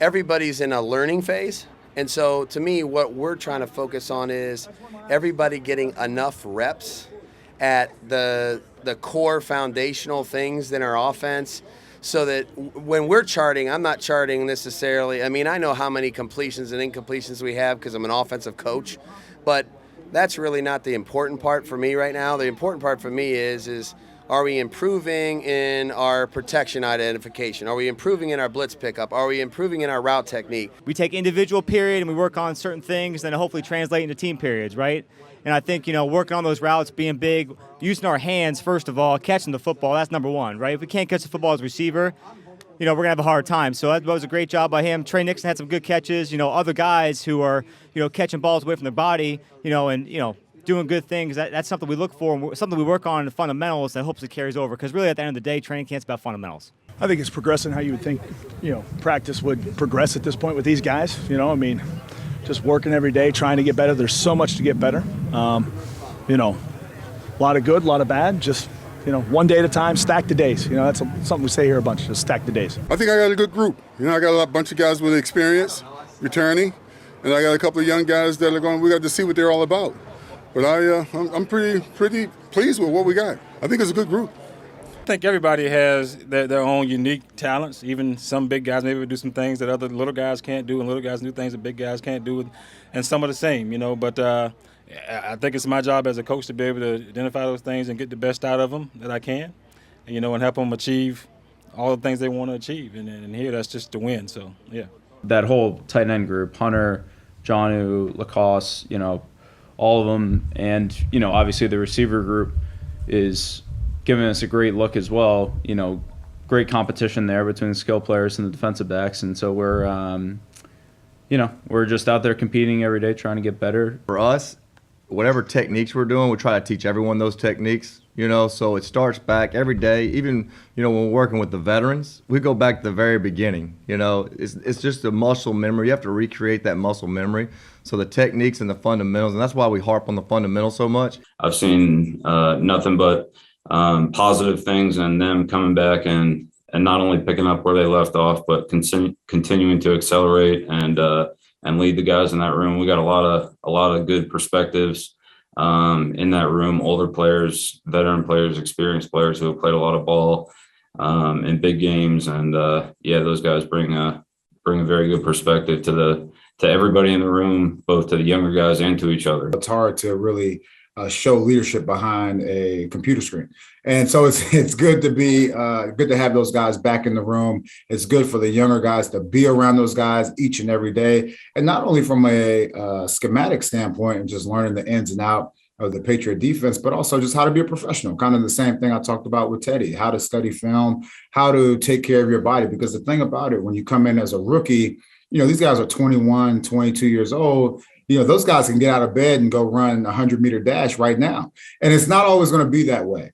everybody's in a learning phase. And so to me, what we're trying to focus on is everybody getting enough reps at the core foundational things in our offense so that when we're charting, I'm not charting necessarily. I mean, I know how many completions and incompletions we have because I'm an offensive coach, but that's really not the important part for me right now. The important part for me is are we improving in our protection identification? Are we improving in our blitz pickup? Are we improving in our route technique? We take individual period and we work on certain things, then hopefully translate into team periods, right? And I think, working on those routes, being big, using our hands, first of all, catching the football, that's number one, right? If we can't catch the football as a receiver, we're going to have a hard time. So that was a great job by him. Trey Nixon had some good catches. Other guys who are, catching balls away from their body, doing good things. That's something we look for, and something we work on in the fundamentals that hopefully carries over. Because really, at the end of the day, training camp's about fundamentals. I think it's progressing how you would think, practice would progress at this point with these guys. Just working every day, trying to get better. There's so much to get better. A lot of good, a lot of bad. Just, one day at a time, stack the days. That's something we say here a bunch, just stack the days. I think I got a good group. I got a bunch of guys with experience returning, and I got a couple of young guys that are going, we got to see what they're all about. But I'm pretty pleased with what we got. I think it's a good group. I think everybody has their own unique talents. Even some big guys maybe do some things that other little guys can't do, and little guys do things that big guys can't do, and some are the same, But I think it's my job as a coach to be able to identify those things and get the best out of them that I can, and help them achieve all the things they want to achieve. And here, that's just to win. So, yeah. That whole tight end group, Hunter, Jonnu, Lacoste, all of them, and obviously the receiver group is giving us a great look as well. Great competition there between the skill players and the defensive backs, and so we're just out there competing every day, trying to get better. For us, whatever techniques we're doing, we try to teach everyone those techniques. So it starts back every day. Even when we're working with the veterans, we go back to the very beginning. It's just a muscle memory. You have to recreate that muscle memory. So the techniques and the fundamentals, and that's why we harp on the fundamentals so much. I've seen nothing but positive things, and them coming back and not only picking up where they left off, but continuing to accelerate and lead the guys in that room. We got a lot of good perspectives in that room. Older players, veteran players, experienced players who have played a lot of ball in big games, and those guys bring a very good perspective to everybody in the room, both to the younger guys and to each other. It's hard to really show leadership behind a computer screen. And so it's good to be good to have those guys back in the room. It's good for the younger guys to be around those guys each and every day. And not only from a schematic standpoint and just learning the ins and out of the Patriot defense, but also just how to be a professional. Kind of the same thing I talked about with Teddy, how to study film, how to take care of your body. Because the thing about it, when you come in as a rookie, these guys are 21, 22 years old. Those guys can get out of bed and go run a 100-meter dash right now. And it's not always going to be that way.